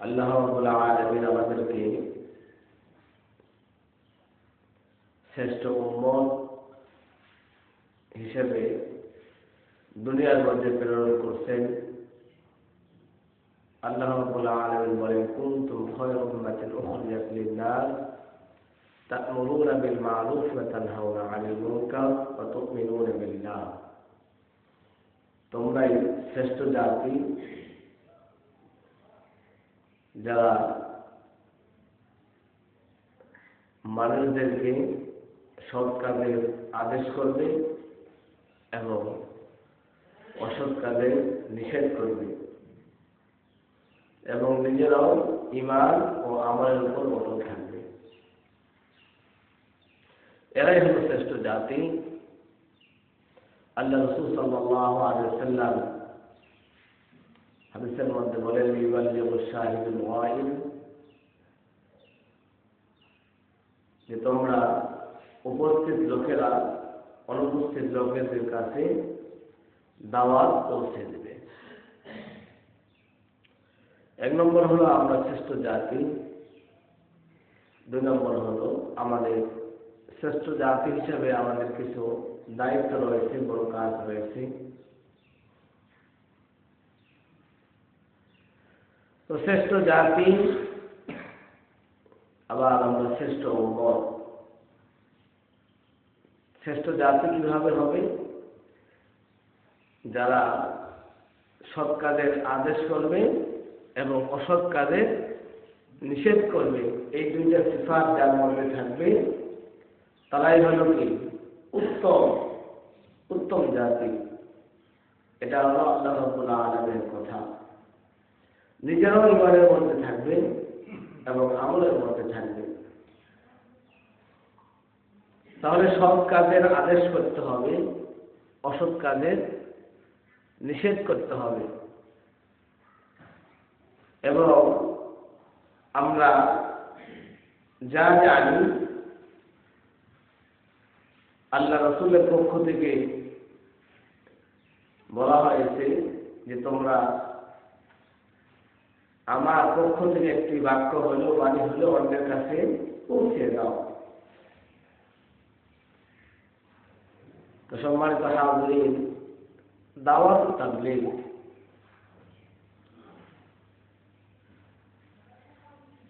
আল্লাহ রাব্বুল আলামিন আমাদেরকে শ্রেষ্ঠ উম্মত হিসেবে দুনিয়ার মধ্যে প্রেরণ করছেন। আল্লাহ রাব্বুল আলামিন বলেন, কুনতুম খায়রা উম্মাতিন উখরিজাত লিন-নাস তা'মুরুনা বিল মা'রুফ ওয়া তানহাউনা 'আনিল মুনকার ওয়া তু'মিনুনা বিল্লাহ। তোমরাই শ্রেষ্ঠ জাতি, যারা মানুষদেরকে সৎ কাজের আদেশ করবে এবং অসৎ কাজের নিষেধ করবে এবং নিজেরাও ঈমান ও আমলের উপর অটল থাকবে। এরাই হল শ্রেষ্ঠ জাতি। আল্লাহ রাসূল সাল্লাল্লাহু আলাইহি ওয়াসাল্লাম হাদিসের মধ্যে বলেন, ইউবাল্লিগু শাহিদুল গায়ব, যে তোমরা উপস্থিত লোকেরা অনুপস্থিত লোকেদের কাছে দাওয়াত পৌঁছে দেবে। এক নম্বর হলো আমরা শ্রেষ্ঠ জাতি। দুই নম্বর হলো আমাদের শ্রেষ্ঠ জাতি হিসেবে আমাদের কিছু দায়িত্ব রয়েছে, বড় কাজ রয়েছে। তো শ্রেষ্ঠ জাতি, আবার আমরা শ্রেষ্ঠ উম্মত। শ্রেষ্ঠ জাতি কিভাবে হবে? যারা সৎ কাজের আদেশ করবে এবং অসৎ কাজের নিষেধ করবে, এই দুইটা সিফাত যার মধ্যে থাকবে, তারাই হল কি উত্তম জাতি। এটা হলো আল্লাহ রাব্বুল আলামিনের কথা। নিজেরাও ঈমানের মধ্যে থাকবে এবং আমলের মধ্যে থাকবে। তাহলে সৎ কাজের আদেশ করতে হবে, অসৎ কাজের নিষেধ করতে হবে। এবং আমরা যা জানি আল্লাহ রাসূলের পক্ষ থেকে বলা হয়েছে যে তোমরা আমার পক্ষ থেকে একটি বাক্য হলেও বাণী হলেও অন্যের কাছে পৌঁছে দাও। তো সম্মানিত হাজিরিন, দাওয়াত তাবলীগ,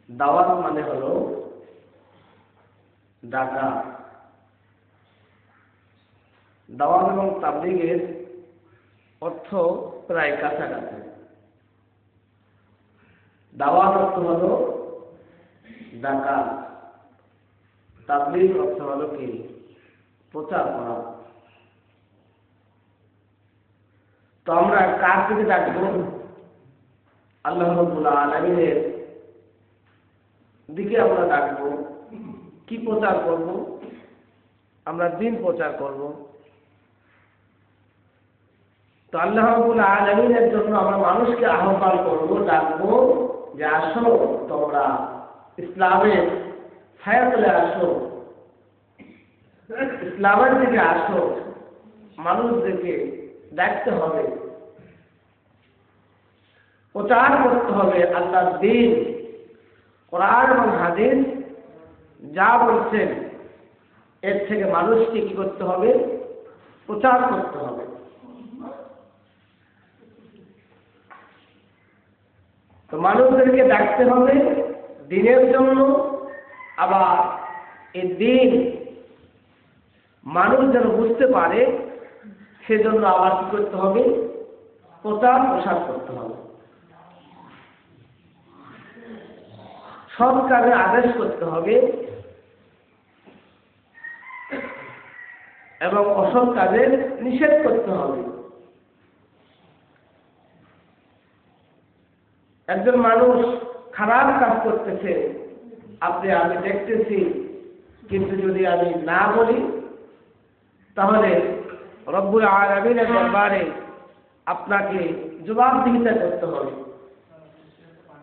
দাওয়াত মানে হলো ডাকা। দাওয়াত এবং তাবলীগের অর্থ প্রায় কাছাকাছি। দাওয়াত অর্থ হলো ডাকা, তাবলীগ অর্থ হলো কি প্রচার করা। তো আমরা কার দিকে ডাকবো? আল্লাহ রাব্বুল আলামিনের দিকে আমরা ডাকবো। কি প্রচার করব? আমরা দ্বীন প্রচার করব। তো আল্লাহ রাব্বুল আলামিনের জন্য আমরা মানুষকে আহ্বান করব, ডাকবো যে আসো তোমরা ইসলামের ছায়াতলে আসো, ইসলামের দিকে আসো। মানুষদেরকে ডাকতে হবে, প্রচার করতে হবে আল্লাহর দ্বীন। কোরআন এবং হাদিস যা বলছেন এর থেকে মানুষকে কি করতে হবে? প্রচার করতে হবে। তো মানুষদেরকে ডাকতে হবে দ্বীনের জন্য। আবার এই দ্বীন মানুষ যেন বুঝতে পারে, সেজন্য আবার কি করতে হবে? প্রচার প্রসার করতে হবে। সৎ কাজে আদেশ করতে হবে এবং অসৎ কাজের নিষেধ করতে হবে। একজন মানুষ খারাপ কাজ করতেছে, আমি দেখতেছি, কিন্তু যদি আমি না বলি তাহলে রব্বুল আলামিনের দরবারে আপনাকে জবাবদিহিতা করতে হবে।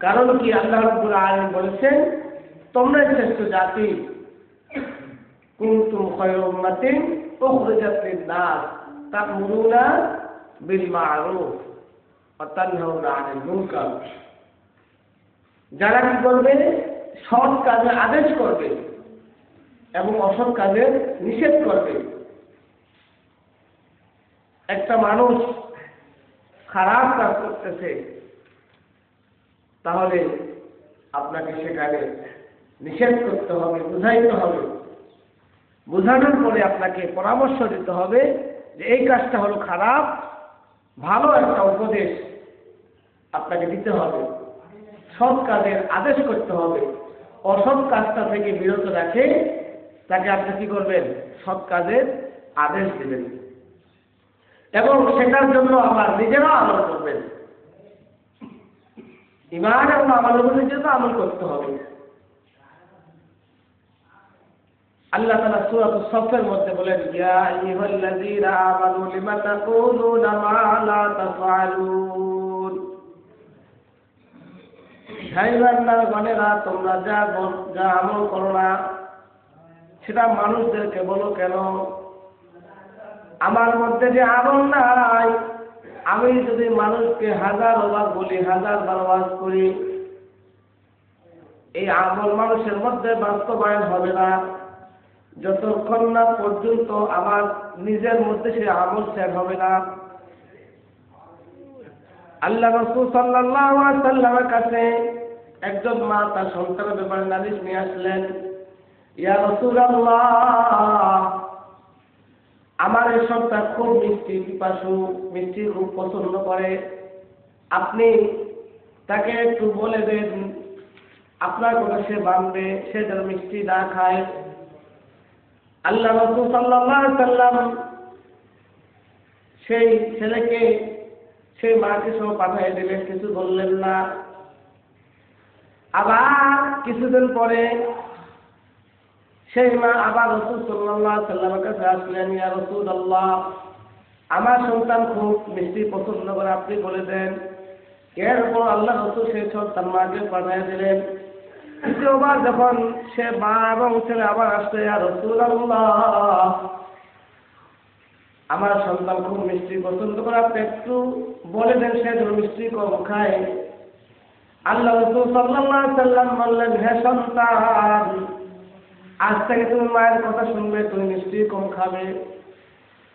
কারণ কি? আল্লাহ রাব্বুল আলামিন বলেছেন, তোমরাই শ্রেষ্ঠ জাতি। কুনতুম খায়রা উম্মাতিন উখরিজাত লিন-নাস তা'মুরুনা বিল মা'রুফ ওয়া তানহাউনা 'আনিল মুনকার। যারা কি করবে, সৎ কাজের আদেশ করবে এবং অসৎ কাজের নিষেধ করবে। একটা মানুষ খারাপ কাজ করতেছে, তাহলে আপনাকে সেখানে নিষেধ করতে হবে, বুঝাইতে হবে। বোঝানোর পরে আপনাকে পরামর্শ দিতে হবে যে এই কাজটা হলো খারাপ, ভালো একটা উপদেশ আপনাকে দিতে হবে। সৎ কাজের আদেশ করতে হবে, অসৎ কাজটা থেকে বিরত রাখে তাকে আপনি কি করবেন, সৎ কাজের আদেশ দিবেন এবং সেটার জন্য আবার নিজেরাও আমল করবেন। ঈমান এবং আমলের জন্য আমল করতে হবে। আল্লাহ তাআলা সূরা আস-সাফের মধ্যে বলেন, ইয়া আইয়ুহাল্লাযীনা আমানু লিমা তাকুলুনা মা লা তাফআলুন। হে ঈমানদারগণেরা, তোমরা যা আমল করো না সেটা মানুষদেরকে বলো কেন? আমার মধ্যে যে আমল নাই, আমি যদি মানুষকে 1000 বার বলি, 1000 বার ওয়াজ করি, এই আমল মানুষের মধ্যে বাস্তবায়ন হবে না যতক্ষণ না পর্যন্ত আমার নিজের মধ্যে সে আমল শেষ হবে না। আল্লাহ রাসূল সাল্লাল্লাহু আলাইহি ওয়াসাল্লামের কাছে একজন মা তার সন্তানের ব্যাপারে নালিশ নিয়ে আসলেন। ইয়া রাসূলুল্লাহ, আমার এই সন্তান খুব মিষ্টি পিপাসু, মিষ্টি খুব পছন্দ করে, আপনি তাকে একটু বলে দেন আপনার কথা সে মানবে, সে যেন মিষ্টি না খায়। আল্লাহ রাসূল সাল্লাল্লাহু আলাইহি ওয়াসাল্লাম সেই ছেলেকে সেই মাকে সহ পাঠিয়ে দিলেন, কিছু বললেন না। আবার কিছুদিন পরে সেই মা আবার রাসূল সাল্লাল্লাহু আলাইহি ওয়াসাল্লামের কাছে আসলেন, ইয়া রাসূলুল্লাহ, আমার সন্তান খুব মিষ্টি পছন্দ করে, আপনি বলে দেন। এরপর আল্লাহ রাসূল সেই সন্তান মাকে পাঠিয়ে দিলেন। দ্বিতীয়বার যখন সে মা এবং ছেলে আবার আসছে, ইয়া রাসূলুল্লাহ, আমার সন্তান খুব মিষ্টি পছন্দ করে, আপনি একটু বলে দেন সে যেন মিষ্টি কম খায়। আল্লাহ রাসূল সাল্লাল্লাহু আলাইহি ওয়াসাল্লাম বললেন, হে সন্তান, আজ থেকে তুমি মায়ের কথা শুনবে, তুমি মিষ্টি কম খাবে।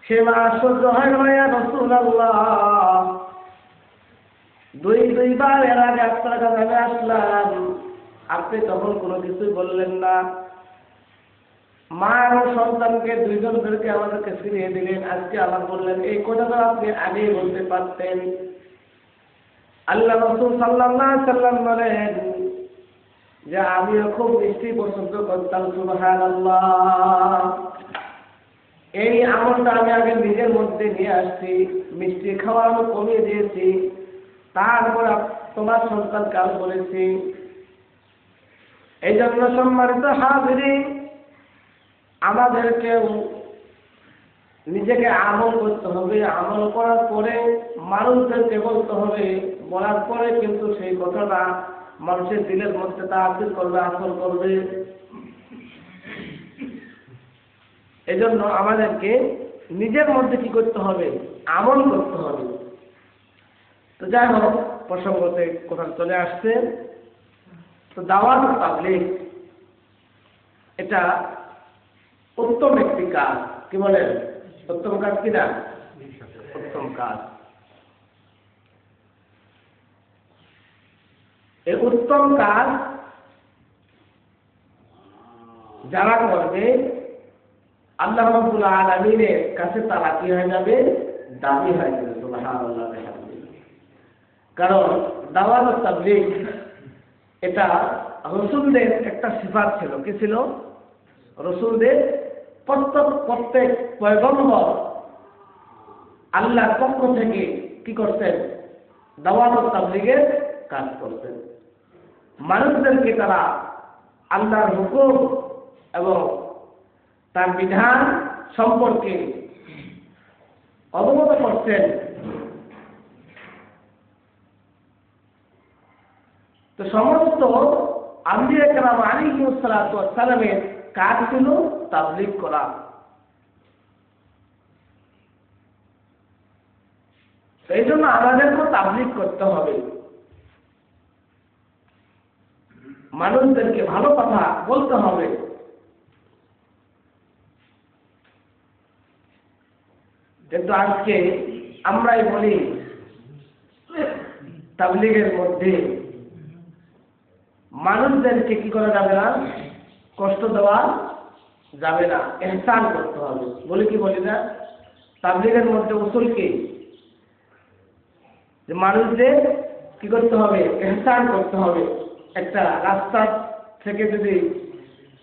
সে মা আশ্চর্য হয়ে গেল, ইয়া রাসূলুল্লাহ, দুইবার এর আগে আপনার কাছে আমি আসলাম, আপনি তখন কোনো কিছুই বললেন না। মা এবং সন্তানকে দুইজনদেরকে আমাদেরকে ফিরিয়ে দিলেন, আজকে আবার বললেন, এই কথাটা আপনি আগেই বলতে পারতেন। আল্লাহ রাসূল সাল্লাল্লাহু আলাইহি ওয়াসাল্লাম বলেন যে আমিও খুব মিষ্টি পছন্দ করতাম, সুবহানাল্লাহ। এই আমলটা আমি আগে নিজের মধ্যে নিয়ে আসছি, মিষ্টি খাওয়া আমি কমিয়ে দিয়েছি, তারপর তোমার সন্তানকে আমি বলেছি। এই জন্য সম্মানিত হাজিরিন, আমাদেরকেও নিজেকে আমল করতে হবে, আমল করার পরে মানুষদেরকে বলতে হবে, বলার পরে কিন্তু সেই কথাটা মানুষের দিলের মধ্যে তাআসির করবে, আসর করবে। এজন্য আমাদেরকে নিজের মধ্যে কি করতে হবে, আমল করতে হবে। তো যাই হোক, প্রসঙ্গতে কথা চলে আসছে। তো দাওয়াত ও তাবলীগ এটা উত্তম একটি কাজ। কি বলেন, উত্তম কাজ কিনা? উত্তম কাজ। এই উত্তম কাজ যারা করবে, আল্লাহ রাব্বুল আলামিনের কাছে তারা কি হয়ে যাবে, দাবি হয়ে যাবে। সুবহানাল্লাহ। কারণ দাওয়াত ও তাবলীগ এটা রাসূলদের একটা সিফাত ছিল। কি ছিল? রাসূলদের প্রত্যেক পয়গম্বর আল্লাহর পক্ষ থেকে কি করতেন, দাওয়াত ও তাবলীগের কাজ করতেন। মানুষদেরকে তারা আল্লাহর হুকুম এবং তার বিধান সম্পর্কে অবগত করতেন। তো সমস্ত আম্বিয়া কেরাম আলাইহিস সালাতু ওয়াস সালামের কাজ ছিল তাবলীগ করা। এই জন্য আমাদেরকেও তাবলীগ করতে হবে। মানুষদেরকে ভালো কথা বলতে হবে। কিন্তু আজকে আমরাই বলি তাবলীগের মধ্যে মানুষদেরকে কি করা যাবে না, কষ্ট দেওয়া যাবে না, ইহসান করতে হবে। বলি কি বলি না? তাবলীগের মধ্যে উসুল কি, যে মানুষদের কি করতে হবে, ইহসান করতে হবে। একটা রাস্তা থেকে যদি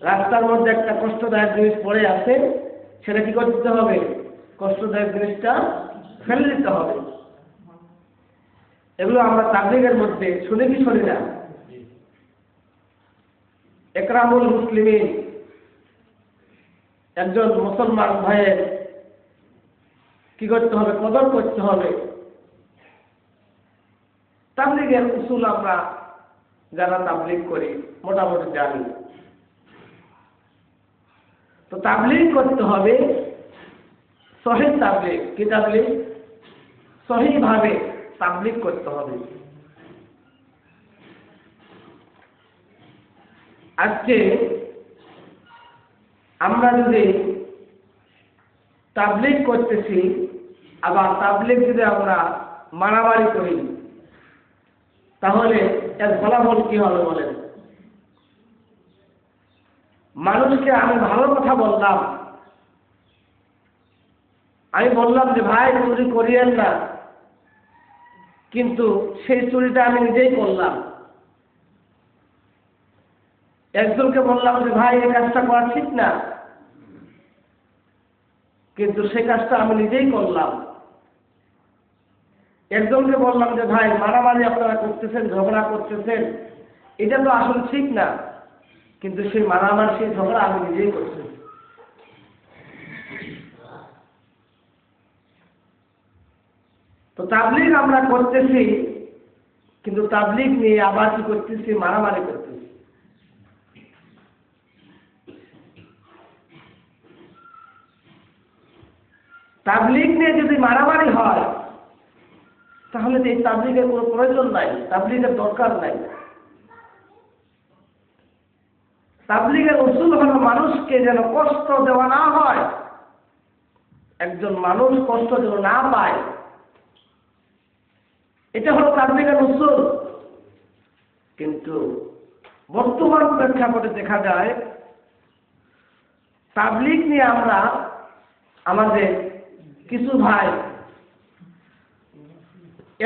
রাস্তার মধ্যে একটা কষ্টদায়ক জিনিস পড়ে আছে, সেটা কি করতে হবে, কষ্টদায়ক জিনিসটা ফেলে দিতে হবে। এগুলো আমরা তাবলীগের মধ্যে শুনে কি শুনি না? একরামুল মুসলিমিন, একজন মুসলমান ভাইয়ের কি করতে হবে, কদর করতে হবে। তাবলীগের উসুল আমরা যারা তাবলীগ করি মোটামুটি জানি। তো তাবলীগ করতে হবে সহিহ তাবলীগ। কি তাবলীগ? সহিহ ভাবে তাবলীগ করতে হবে। আজকে আমরা যদি তাবলীগ করতেছি, আবার তাবলীগ যদি আমরা মারামারি করি, তাহলে এর ফলাফল কি হবে বলেন? মানুষকে আমি ভালো কথা বললাম, আমি বললাম যে ভাই চুরি করিয়েন না, কিন্তু সেই চুরিটা আমি নিজেই করলাম। একজনকে বললাম যে ভাই এই কাজটা করা ঠিক না, কিন্তু সেই কাজটা আমি নিজেই করলাম। একজনকে বললাম যে ভাই মারামারি আপনারা করতেছেন, ঝগড়া করতেছেন, এটা তো আসলে ঠিক না, কিন্তু সেই মারামারি সেই ঝগড়া আমি নিজেই করছি। তো তাবলীগ আমরা করতেছি, কিন্তু তাবলীগ নিয়ে আবার কি করতেছি, মারামারি করতেছি। তাবলীগ নিয়ে যদি মারামারি হয়, তাহলে এই তাবলীগের কোনো প্রয়োজন নাই, তাবলীগের দরকার নাই। তাবলীগের উসুল হলো মানুষকে যেন কষ্ট দেওয়া না হয়, একজন মানুষ কষ্ট যেন না পায়, এটা হলো তাবলীগের উসুল। কিন্তু বর্তমান প্রেক্ষাপটে দেখা যায় তাবলীগ নিয়ে আমরা আমাদের কিছু ভাই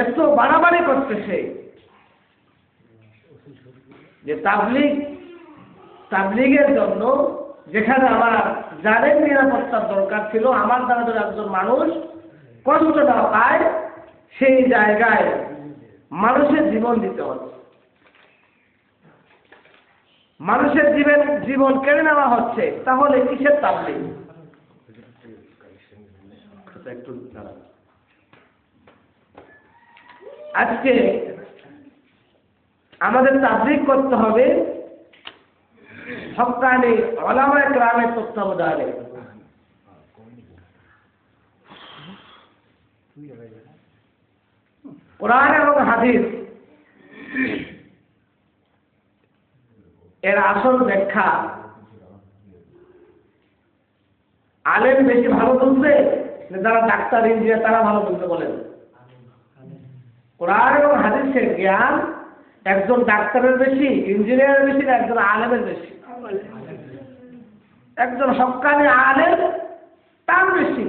এত বাড়াবাড়ি করতেছে যে তাবলীগের জন্য যেখানে আমার যাদের নিরাপত্তার দরকার ছিল, আমার দ্বারা যদি একজন মানুষ কষ্ট না পায়, সেই জায়গায় মানুষের জীবন দিতে হচ্ছে, মানুষের জীবন কেড়ে নেওয়া হচ্ছে। তাহলে কিসের তাবলীগ? একটু আজকে আমাদের তাবলীগ করতে হবে হক্কানি উলামায়ে কেরামের তত্ত্বাবধানে। কোরআন এবং হাদিস এর আসল ব্যাখ্যা আলেম বেশি ভালো বুঝবে, যারা ডাক্তার ইঞ্জিনিয়ার তারা ভালো বুঝতে বলেন? কোরআন এবং হাদিসের জ্ঞান একজন ডাক্তারের বেশি, ইঞ্জিনিয়ারের বেশি, না একজন আলেমের বেশি? একজন হক্কানি আলেম তার বেশি।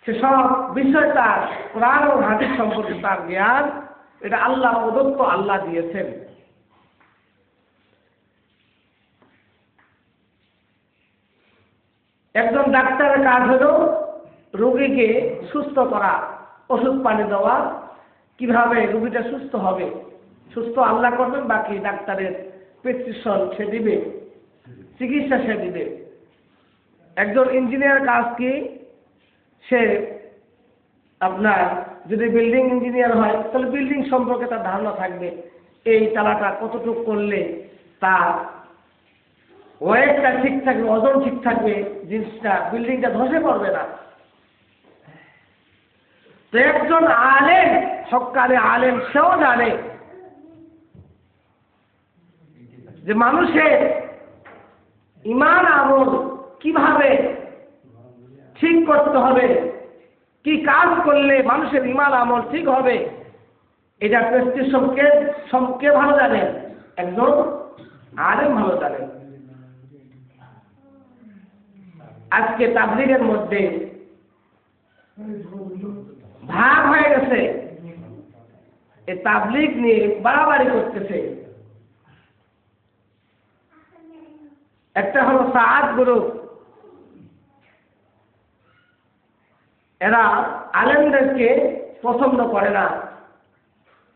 সেসব বিষয় তার কোরআন এবং হাদিস সম্পর্কে তার জ্ঞান, এটা আল্লাহ প্রদত্ত, আল্লাহ দিয়েছেন। একজন ডাক্তারের কাজ হলো রোগীকে সুস্থ করা, ওষুধ পানি দেওয়া, কিভাবে রোগীটা সুস্থ হবে, সুস্থ আল্লাহ করবেন, বাকি ডাক্তারের প্রেসক্রিপশন সে দিবে, চিকিৎসা সে দিবে। একজন ইঞ্জিনিয়ার কাজ কি, সে আপনার যদি বিল্ডিং ইঞ্জিনিয়ার হয়, তাহলে বিল্ডিং সম্পর্কে তার ধারণা থাকবে, এই তালাটা কতটুকু করলে তার ওয়েটটা ঠিক থাকবে, ওজন ঠিক থাকবে, জিনিসটা বিল্ডিংটা ধসে পড়বে না। তো একজন আলেম সকালে আলেম সেও জানে যে মানুষের ঈমান আমল কিভাবে ঠিক করতে হবে, কি কাজ করলে মানুষের ঈমান আমল ঠিক হবে, এটা প্রেসক্রিপশন কে ভালো জানেন? একজন আলেম ভালো জানেন। আজকে তাবলীগের মধ্যে ভাগ হয়ে গেছে, এই তাবলীগ নিয়ে বাড়াবাড়ি করতেছে। একটা হলো সাআদ গ্রুপ, এরা আলেমদেরকে পছন্দ করে না।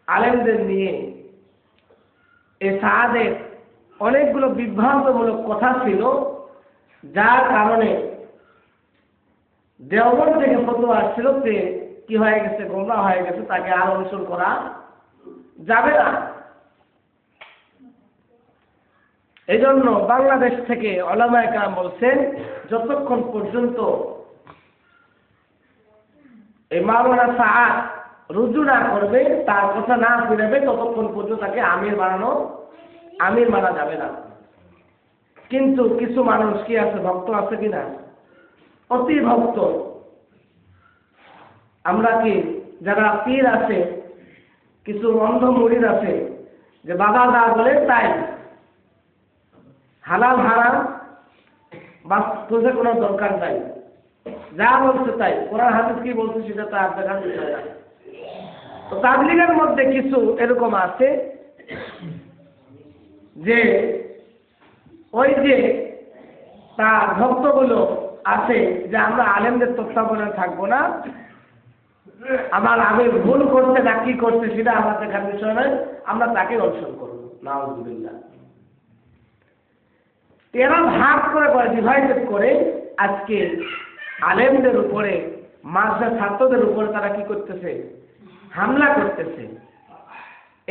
আলেমদের নিয়ে এই সাআদের অনেকগুলো বিভ্রান্তমূলক কথা ছিল, যার কারণে দেওবন্দ থেকে ফতোয়া আসছিল যে কি হয়ে গেছে, গোমরাহ হয়ে গেছে, তাকে আর অনুসরণ করা যাবে না। এই জন্য বাংলাদেশ থেকে উলামায়ে কেরাম বলছেন, যতক্ষণ পর্যন্ত এই মাওলানা সাআদ রুজু না করবে, তার কথা না ফিরাবে, ততক্ষণ পর্যন্ত তাকে আমির মানা যাবে না। কিন্তু কিছু মানুষ কি আছে, ভক্ত আছে কিনা, অতি ভক্ত। আমরা কি যারা পীর আছে, কিছু অন্ধ মুরিদ আছে, যে বাবা যা বলে তাই, হালাল হারাম বা তোদের কোনো দরকার নাই, যা বলছে তাই, কোরআন হাদিস কি বলছে সেটা তো আর দেখার বিষয় না। তো তাবলীগের মধ্যে কিছু এরকম আছে যে ওই যে তার ভক্তগুলো আছে যে আমরা আলেমদের তত্ত্বাবধানে থাকবো না, আমার আমির ভুল করছে না কি করছে সেটা আমার দেখার বিষয় নয়, আমরা তাকে অনুসরণ করবো। নাউযুবিল্লাহ। এরা ভাগ করে ডিভাইডেড করে আজকে আলেমদের উপরে, মাদ্রাসা ছাত্রদের উপরে তারা কি করতেছে, হামলা করতেছে।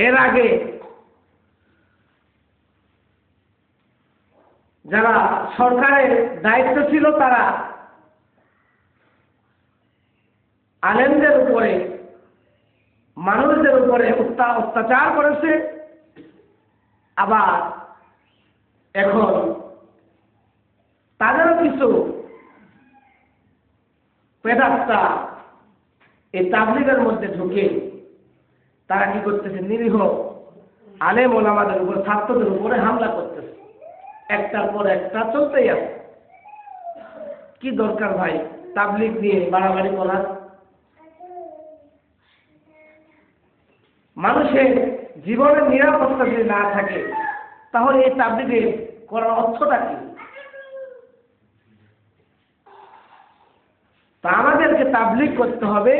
এর আগে যারা সরকারের দায়িত্ব ছিল, তারা আলেমদের উপরে, মানুষদের উপরে অত্যাচার করেছে। আবার এখন তাদেরও কিছু পেটাত্তা এই তাবলীগের মধ্যে ঢুকে তারা কি করতেছে, নিরীহ আলেম ওলামাদের উপর, ছাত্রদের উপরে হামলা করতেছে। একটার পর একটা চলতেই আছে। কি দরকার ভাই তাবলীগ নিয়ে বাড়াবাড়ি করার? মানুষের জীবনের নিরাপত্তা যদি না থাকে, তাহলে এই তাবলীগে করার অর্থটা কি? তা আমাদেরকে তাবলীগ করতে হবে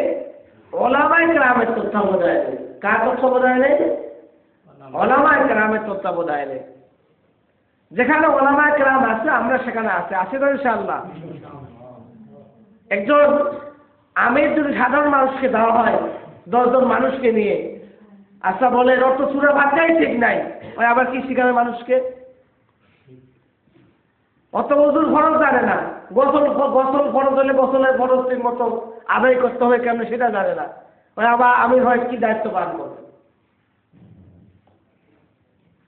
উলামায়ে কেরামের তত্ত্বাবধানে। কার তত্ত্বাবধানে? উলামায়ে কেরামের তত্ত্বাবধানে। যেখানে উলামায়ে কেরাম আছে, আমরা সেখানে আছি তো ইনশাআল্লাহ। একজন আমির যদি সাধারণ মানুষকে দেওয়া হয়, 10 জন মানুষকে নিয়ে, আচ্ছা বলে রত সূরা বাচ্চাই ঠিক নাই, ওই আবার কি শিখাবে মানুষকে? অত ওযুর ফরজ জানে না, গোসল ফরজ হলে গোসলের ফরজ ঠিক মতো আদায় করতে হবে কেন সেটা জানে না, ওই আবার আমির হয় কি দায়িত্ব পালন করবে?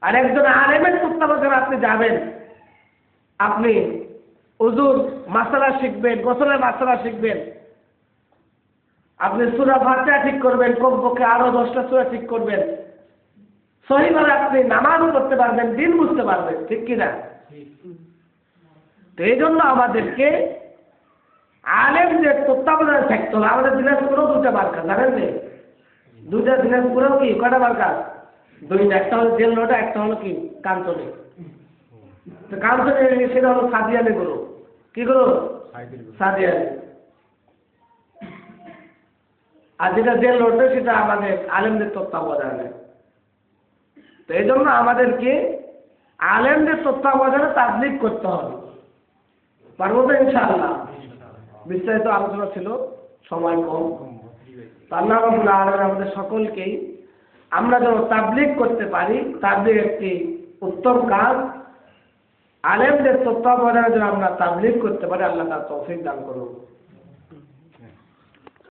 আর একজন আলেমের তত্ত্বাবধানে আপনি যাবেন, আপনি ওযুর মাসালা শিখবেন, গোসলের মাসালা শিখবেন, আপনি সূরা ফাতিহা ঠিক করবেন, কমপক্ষে আরো 10টা সূরা ঠিক করবেন, সহিভাবে আপনি নামাজও করতে পারবেন, দিন বুঝতে পারবেন, ঠিক কিনা? তো এই জন্য আমাদেরকে আলেমদের তত্ত্বাবধানে থাকতে হবে। আমাদের দিনাজপুরেও 2টা মার্কা, জানেন না? 2টা দিনাজপুরেও কি কয়টা মার্কা? 2টা। একটা হলো জেল রোডে, একটা হলো কি কাঞ্চনে। তো কাঞ্চনে সেটা হলো সাদিয়ানি গুলো। কি গুলো? সাদিয়ানি। আর যেটা জেল রোডে সেটা আমাদের আলেমদের তত্ত্বাবধানে। তো এই জন্য আমাদেরকে আলেমদের তত্ত্বাবধানে তাবলীগ করতে হবে। পারবো তো ইনশাআল্লাহ? বিস্তারিত আলোচনা ছিল, সময় কম। আল্লাহ রাব্বুল আলামিন আমাদের সকলকেই আমরা যেন তাবলীগ করতে পারি, তাবলীগ একটি উত্তম কাজ। আলেমদের তত্ত্বাবধানে যেন আমরা তাবলীগ করতে পারি, আল্লাহ তার তৌফিক দান করুন।